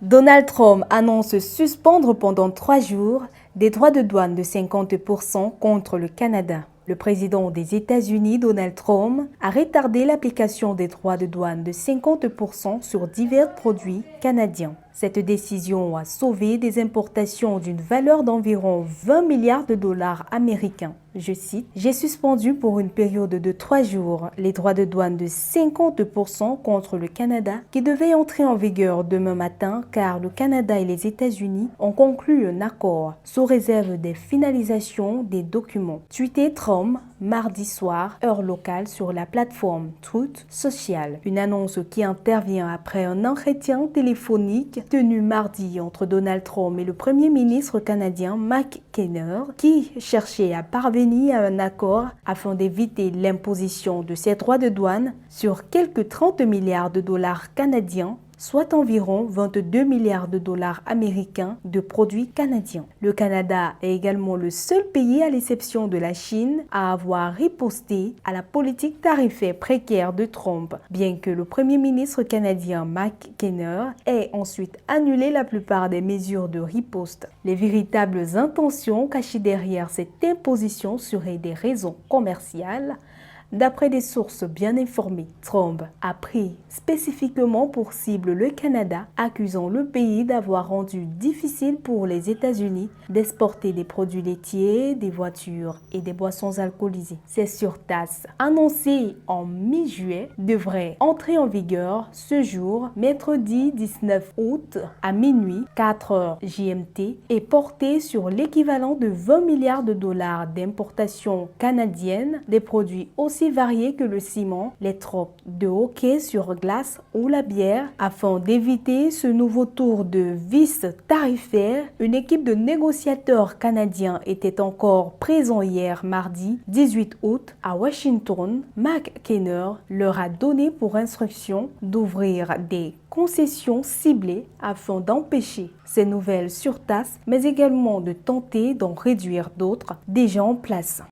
Donald Trump annonce suspendre pendant 3 jours des droits de douane de 50% contre le Canada. Le président des États-Unis, Donald Trump, a retardé l'application des droits de douane de 50% sur divers produits canadiens. Cette décision a sauvé des importations d'une valeur d'environ 20 milliards de dollars américains. Je cite, « J'ai suspendu pour une période de 3 jours les droits de douane de 50% contre le Canada qui devaient entrer en vigueur demain matin car le Canada et les États-Unis ont conclu un accord sous réserve des finalisations des documents. » Tweeté Trump mardi soir, heure locale, sur la plateforme Truth Social. Une annonce qui intervient après un entretien téléphonique tenu mardi entre Donald Trump et le Premier ministre canadien Mike Keener qui cherchait à parvenir à un accord afin d'éviter l'imposition de ces droits de douane sur quelques 30 milliards de dollars canadiens, soit environ 22 milliards de dollars américains de produits canadiens. Le Canada est également le seul pays, à l'exception de la Chine, à avoir riposté à la politique tarifaire précaire de Trump, bien que le Premier ministre canadien Mike Keener ait ensuite annulé la plupart des mesures de riposte. Les véritables intentions cachées derrière cette imposition seraient des raisons commerciales. D'après des sources bien informées, Trump a pris spécifiquement pour cible le Canada, accusant le pays d'avoir rendu difficile pour les États-Unis d'exporter des produits laitiers, des voitures et des boissons alcoolisées. Ces surtaxes, annoncées en mi-juillet, devraient entrer en vigueur ce jour, mercredi 19 août à minuit, 4h GMT, et porter sur l'équivalent de 20 milliards de dollars d'importations canadiennes des produits aussi variés que le ciment, les troupes de hockey sur glace ou la bière. Afin d'éviter ce nouveau tour de vis tarifaire, une équipe de négociateurs canadiens était encore présent hier mardi 18 août à Washington. Mike Keener leur a donné pour instruction d'ouvrir des concessions ciblées afin d'empêcher ces nouvelles surtaxes, mais également de tenter d'en réduire d'autres déjà en place.